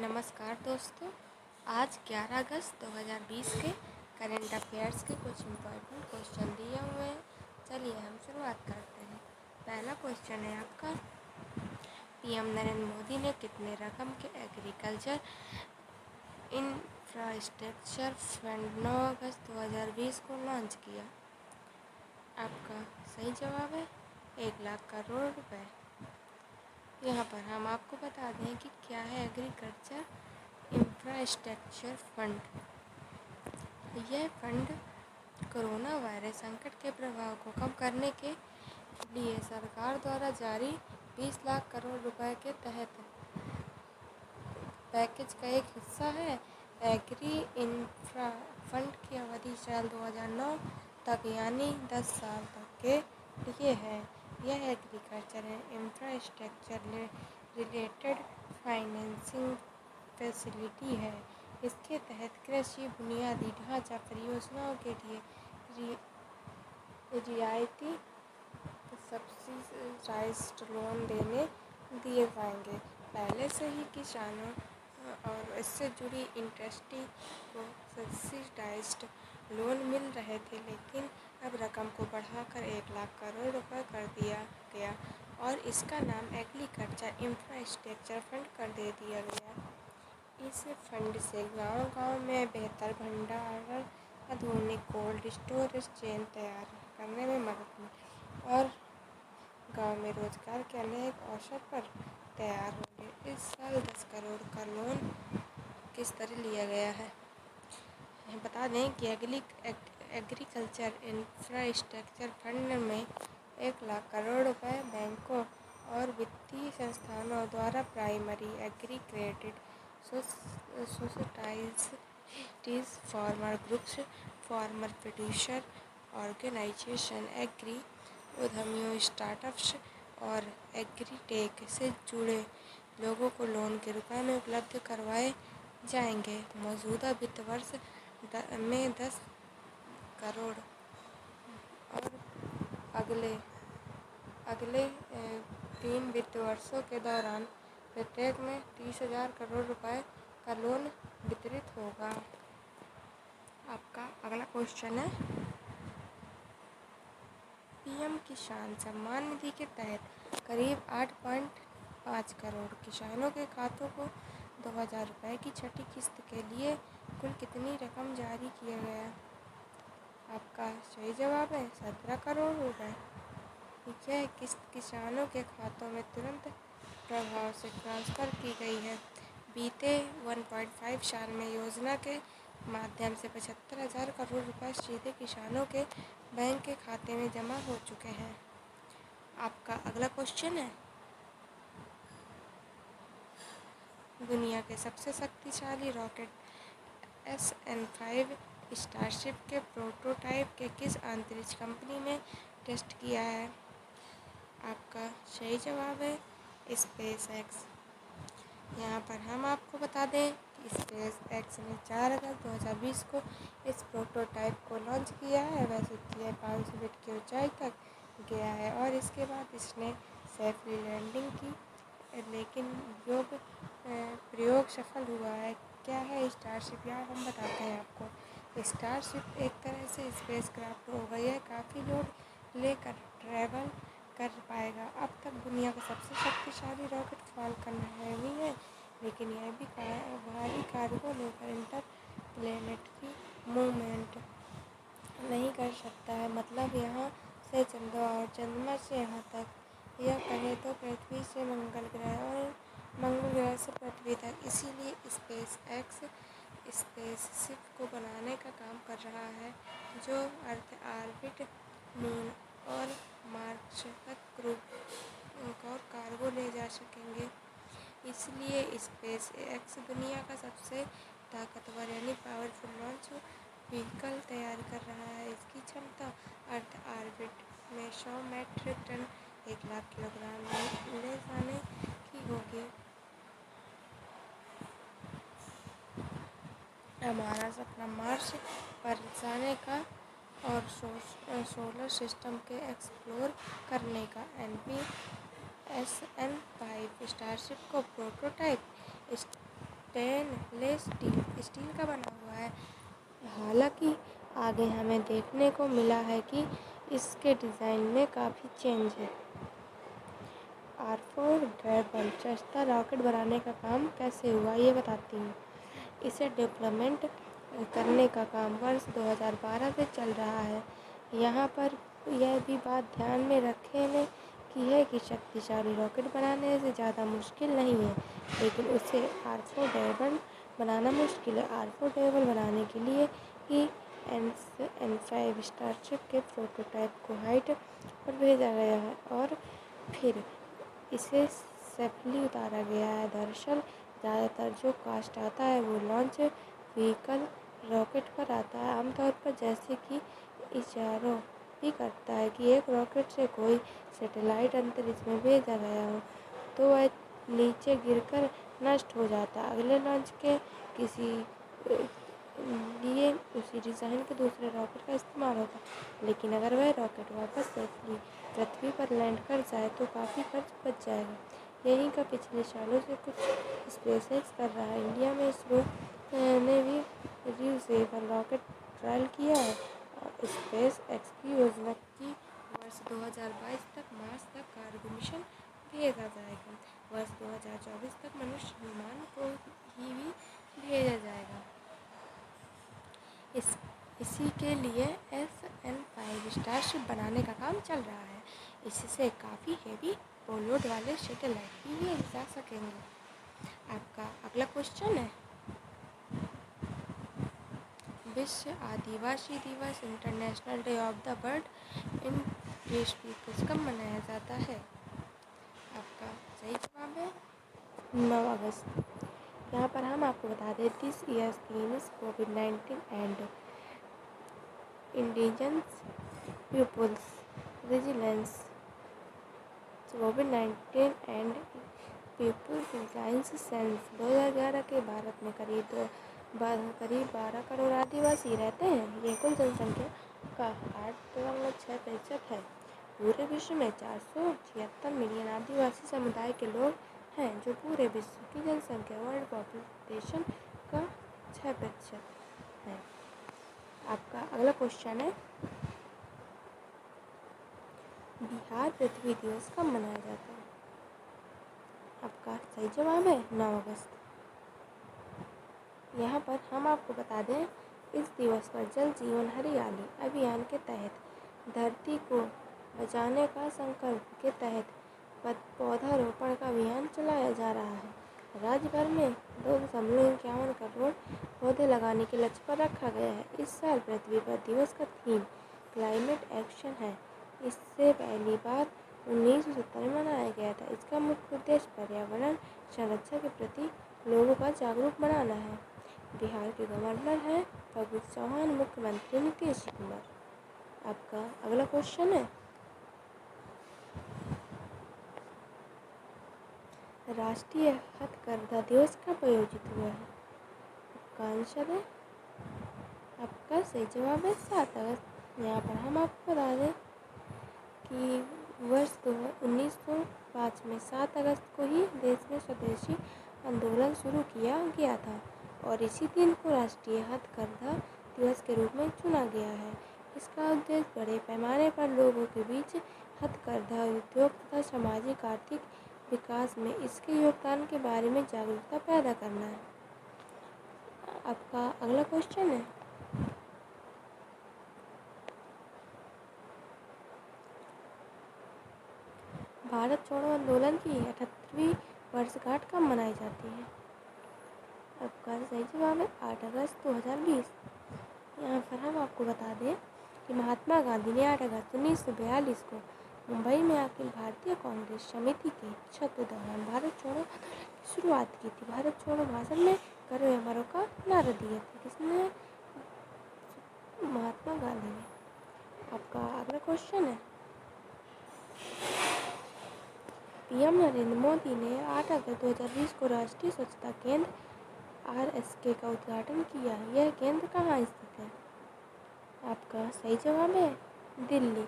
नमस्कार दोस्तों। आज 11 अगस्त 2020 के करंट अफेयर्स के कुछ इम्पोर्टेंट क्वेश्चन दिए हुए हैं। चलिए हम शुरुआत करते हैं। पहला क्वेश्चन है आपका, पीएम नरेंद्र मोदी ने कितने रकम के एग्रीकल्चर इंफ्रास्ट्रक्चर फंड 9 अगस्त 2020 को लॉन्च किया? आपका सही जवाब है 1,00,000 करोड़ रुपए। यहाँ पर हम आपको बता दें कि क्या है एग्रीकल्चर इंफ्रास्ट्रक्चर फंड। यह फंड कोरोना वायरस संकट के प्रभाव को कम करने के लिए सरकार द्वारा जारी 20 लाख करोड़ रुपए के तहत पैकेज का एक हिस्सा है। एग्री इंफ्रा फंड की अवधि साल 2009 तक यानी 10 साल तक के लिए है। यह agriculture infrastructure related financing facility है। इसके तहत कृषि बुनियादी ढांचा परियोजनाओं के लिए रियायती सब्सिडाइज्ड लोन दिए जाएंगे। पहले से ही किसानों और इससे जुड़ी इंडस्ट्री को सब्सिडाइज्ड लोन मिल रहे थे, लेकिन अब रकम को बढ़ाकर 1,00,000 करोड़ रुपए कर दिया गया और इसका नाम एग्रीकल्चर इंफ्रास्ट्रक्चर फंड कर दे दिया गया। इस फंड से गांव-गांव में बेहतर भंडारण, आधुनिक कोल्ड स्टोरेज चेन तैयार करने में मदद मिली और गांव में रोजगार के अनेक अवसर पर तैयार होंगे। इस साल 10 करोड़ का लोन किस तरह लिया गया है? बता दें कि एग्रीकल्चर इंफ्रास्ट्रक्चर फंड में 1,00,000 करोड़ रुपए बैंकों और वित्तीय संस्थानों द्वारा primary agri credit societies, farmer groups, farmer producer organization, agri उद्यमियों, स्टार्टअप्स और एग्रीटेक से जुड़े लोगों को लोन के रूप में उपलब्ध करवाए जाएंगे। मौजूदा वित्त वर्ष में 10 करोड़ और अगले 3 वित्त वर्षों के दौरान प्रत्येक में 30,000 करोड़ रुपए का लोन वितरित होगा। आपका अगला क्वेश्चन है, पीएम किसान सम्मान निधि के तहत करीब 8.5 करोड़ किसानों के खातों को 2,000 रुपये की छठी किस्त के लिए कुल कितनी रकम जारी किया गया? आपका सही जवाब है 17 करोड़ रुपये। यह किस्त किसानों के खातों में तुरंत प्रभाव से ट्रांसफ़र की गई है। बीते 1.5 साल में योजना के माध्यम से 75,000 करोड़ रुपए सीधे किसानों के बैंक के खाते में जमा हो चुके हैं। आपका अगला क्वेश्चन है, दुनिया के सबसे शक्तिशाली रॉकेट SN5 स्टारशिप के प्रोटोटाइप के किस अंतरिक्ष कंपनी ने टेस्ट किया है? आपका सही जवाब है स्पेस एक्स। यहाँ पर हम आपको बता दें कि स्पेस एक्स ने 4 अगस्त 2020 को इस प्रोटोटाइप को लॉन्च किया है। वैसे यह 500 फीट की ऊंचाई तक गया है और इसके बाद इसने सेफली लैंडिंग की, लेकिन प्रयोग सफल हुआ है। क्या है स्टारशिप? यहाँ हम बताते हैं आपको। स्टारशिप एक तरह से स्पेस क्राफ्ट होगा। यह काफ़ी लोड लेकर ट्रैवल कर पाएगा। अब तक दुनिया का सबसे शक्तिशाली रॉकेट फाल्कन हेवी है, लेकिन यह भी भारी कार्गो लेकर इंटरप्लेनेटरी मूवमेंट नहीं कर सकता है। मतलब यहाँ से चंद्रमा और चंद्रमा से यहाँ तक, यह कहे तो पृथ्वी से मंगल ग्रह और मंगल ग्रह से पृथ्वी तक। इसीलिए स्पेस एक्स स्पेसशिप को बनाने का काम कर रहा है जो अर्थ ऑर्बिट, मून और मार्स तक क्रू और कार्गो ले जा सकेंगे। इसलिए स्पेस एक्स दुनिया का सबसे ताकतवर यानी पावरफुल लॉन्च व्हीकल तैयार कर रहा है। इसकी क्षमता अर्थ ऑर्बिट में 100 मीट्रिक टन 1,00,000 किलोग्राम ले जाने की होगी। हमारा सपना मार्स पर जाने का और सोलर सिस्टम के एक्सप्लोर करने का। SN5 स्टारशिप को प्रोटोटाइप स्टेनलेस स्टील का बना हुआ है। हालांकि आगे हमें देखने को मिला है कि इसके डिज़ाइन में काफ़ी चेंज है। R4 ड्रैगन सस्ता रॉकेट बनाने का काम कैसे हुआ ये बताती हूँ। इसे डेवलपमेंट करने का काम वर्ष 2012 से चल रहा है। यहाँ पर यह भी बात ध्यान में रखने की है कि शक्तिशाली रॉकेट बनाने से ज़्यादा मुश्किल नहीं है, लेकिन उसे R4 ड्रैगन बनाना मुश्किल है। R4 ड्रैगन बनाने के लिए ही N5 स्टारशिप के प्रोटोटाइप को हाइट पर भेजा गया है और फिर इसे सेफली उतारा गया है। दरअसल ज़्यादातर जो कास्ट आता है वो लॉन्च व्हीकल रॉकेट पर आता है, आमतौर पर, जैसे कि इशारा भी करता है कि एक रॉकेट से कोई सैटेलाइट अंतरिक्ष में भेजा गया हो तो वह नीचे गिरकर नष्ट हो जाता है। अगले लॉन्च के किसी लिए उसी डिज़ाइन के दूसरे रॉकेट का इस्तेमाल होता है, लेकिन अगर वह रॉकेट वापस सेफली पृथ्वी पर लैंड कर जाए तो काफ़ी खर्च बच जाएगा। यही का पिछले सालों से कुछ स्पेसएक्स कर रहा है। इंडिया में इसरो ने भी रियूजेबल रॉकेट ट्रायल किया है और स्पेस एक्स की योजना की वर्ष 2022 तक मार्स तक कार्गो मिशन भेजा जाएगा। वर्ष 2024 तक मनुष्य विमान को ही भी भेजा जाएगा। इसी के लिए SN5 स्टारशिप बनाने का काम चल रहा है। इससे काफ़ी हेवी पेलोड वाले सैटेलाइट भी भेजे जा सकेंगे। आपका अगला क्वेश्चन है, विश्व आदिवासी दिवस international day of the bird in test कब मनाया जाता है? आपका सही जवाब है 9 अगस्त। यहाँ पर हम आपको बता दें, दिस ईयर्स थीम इज कोविड-19 एंड इंडिजिनस पीपुल्स रेजिलेंस। कोविड-19 एंड पीपुल्स रेजिलेंस सेंस 2011 के भारत में करीब 12 करोड़ आदिवासी रहते हैं। ये कुल जनसंख्या का 8.6% है। पूरे विश्व में 476 मिलियन आदिवासी समुदाय के लोग हैं, जो पूरे विश्व की जनसंख्या वर्ल्ड पॉपुलेशन का 6% है। आपका अगला क्वेश्चन है, बिहार पृथ्वी दिवस कब मनाया जाता है? आपका सही जवाब है 9 अगस्त। यहाँ पर हम आपको बता दें, इस दिवस पर जल जीवन हरियाली अभियान के तहत धरती को बचाने का संकल्प के तहत पौधारोपण का अभियान चलाया जा रहा है। राज्य भर में 2.51 करोड़ पौधे लगाने के लक्ष्य पर रखा गया है। इस साल पृथ्वी पर दिवस का थीम क्लाइमेट एक्शन है। इससे पहली बार 1970 में मनाया गया था। इसका मुख्य उद्देश्य पर्यावरण संरक्षण के प्रति लोगों का जागरूक बनाना है। बिहार के गवर्नर हैं फागू चौहान, मुख्यमंत्री नीतीश कुमार। आपका अगला क्वेश्चन है, राष्ट्रीय हथकरघा दिवस कब आयोजित हुआ है? आपका आंसर है, आपका सही जवाब है 7 अगस्त। यहाँ पर हम आपको बता दें कि वर्ष 1905 में 7 अगस्त को ही देश में स्वदेशी आंदोलन शुरू किया गया था और इसी दिन को राष्ट्रीय हथकरघा दिवस के रूप में चुना गया है। इसका उद्देश्य बड़े पैमाने पर लोगों के बीच हथकरघा उद्योग तथा सामाजिक आर्थिक विकास में इसके योगदान के बारे में जागरूकता पैदा करना है। आपका अगला क्वेश्चन है, भारत छोड़ो आंदोलन की 78वीं वर्षगांठ कब मनाई जाती है? आपका सही जवाब है 8 अगस्त 2020। यहाँ पर हम आपको बता दें कि महात्मा गांधी ने 8 अगस्त 1942 को मुंबई में अखिल भारतीय कांग्रेस समिति के छत्र दौरान भारत छोड़ो आंदोलन की शुरुआत की थी। भारत छोड़ो भाषण में करो या मरो का नारा दिया था। किसने? महात्मा गांधी ने। आपका अगला क्वेश्चन है, पीएम नरेंद्र मोदी ने 8 अगस्त 2020 को राष्ट्रीय स्वच्छता केंद्र RSK का उद्घाटन किया। यह केंद्र कहाँ स्थित है? आपका सही जवाब है दिल्ली।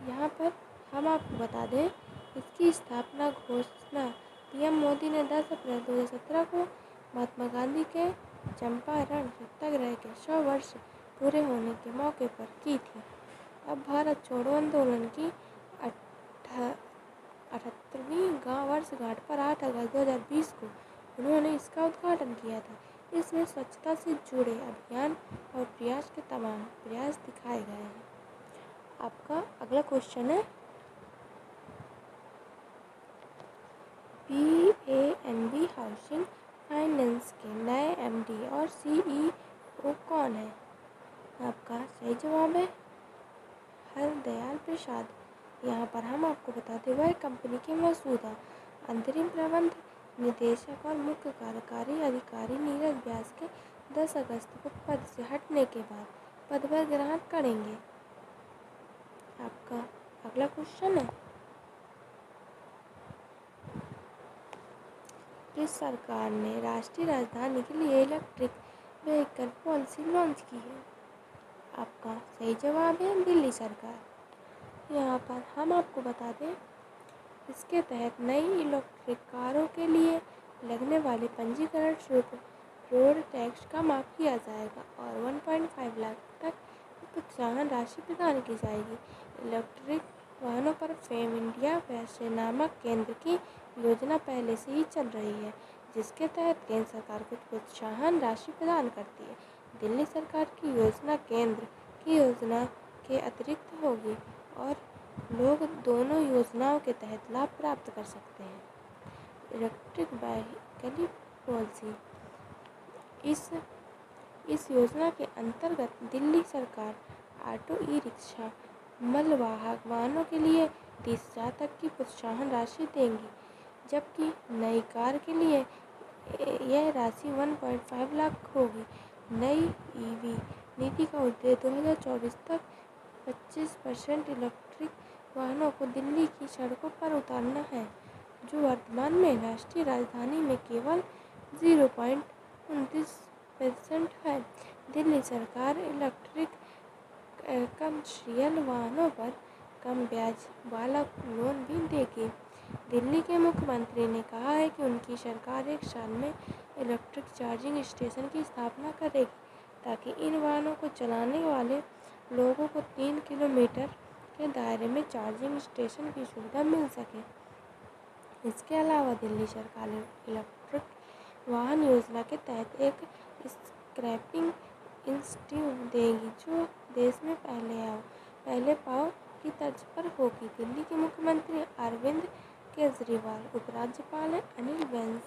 यहाँ पर हम आपको बता दें, इसकी स्थापना घोषणा पीएम मोदी ने 10 अप्रैल 2017 को महात्मा गांधी के चंपारण सत्याग्रह के 100 वर्ष पूरे होने के मौके पर की थी। अब भारत छोड़ो आंदोलन की 78वीं वर्षगांठ पर 8 अगस्त 2020 को उन्होंने इसका उद्घाटन किया था। इसमें स्वच्छता से जुड़े अभियान और प्रयास के तमाम प्रयास दिखाए गए हैं। आपका अगला क्वेश्चन है, PNB हाउसिंग फाइनेंस के नए MD और CEO कौन है? आपका सही जवाब है हरदयाल प्रसाद। यहाँ पर हम आपको बताते हुए कंपनी के मौजूदा अंतरिम प्रबंध निदेशक और मुख्य कार्यकारी अधिकारी नीरज व्यास के 10 अगस्त को पद से हटने के बाद पदभार ग्रहण करेंगे। आपका अगला क्वेश्चन है, किस सरकार ने राष्ट्रीय राजधानी के लिए इलेक्ट्रिक व्हीकल पॉलिसी लॉन्च की है? आपका सही जवाब है दिल्ली सरकार। यहाँ पर हम आपको बता दें, इसके तहत नई इलेक्ट्रिक कारों के लिए लगने वाले पंजीकरण शुल्क रोड टैक्स का माफ किया जाएगा और 1.5 लाख तक प्रोत्साहन राशि प्रदान की जाएगी। इलेक्ट्रिक वाहनों पर फेम इंडिया वैसे नामक केंद्र की योजना पहले से ही चल रही है, जिसके तहत केंद्र सरकार कुछ प्रोत्साहन राशि प्रदान करती है। दिल्ली सरकार की योजना केंद्र की योजना के अतिरिक्त होगी और लोग दोनों योजनाओं के तहत लाभ प्राप्त कर सकते हैं। इलेक्ट्रिक व्हीकल पॉलिसी, इस योजना के अंतर्गत दिल्ली सरकार ऑटो, ई रिक्शा, मालवाहक वाहनों के लिए 30,000 तक की प्रोत्साहन राशि देंगी, जबकि नई कार के लिए यह राशि 1.5 लाख होगी। नई EV नीति का उद्देश्य 2024 तक 25% इलेक्ट्रिक वाहनों को दिल्ली की सड़कों पर उतारना है, जो वर्तमान में राष्ट्रीय राजधानी में केवल 0.29% है। दिल्ली सरकार इलेक्ट्रिक कमर्शियल वाहनों पर कम ब्याज वाला लोन भी देगी। दिल्ली के मुख्यमंत्री ने कहा है कि उनकी सरकार 1 साल में इलेक्ट्रिक चार्जिंग स्टेशन की स्थापना करेगी, ताकि इन वाहनों को चलाने वाले लोगों को 3 किलोमीटर के दायरे में चार्जिंग स्टेशन की सुविधा मिल सके। इसके अलावा दिल्ली सरकार इलेक्ट्रिक वाहन योजना के तहत एक स्क्रैपिंग इंसेंटिव देगी, जो देश में पहले पाव की तर्ज पर होगी। दिल्ली के मुख्यमंत्री अरविंद केजरीवाल, उपराज्यपाल अनिल बैन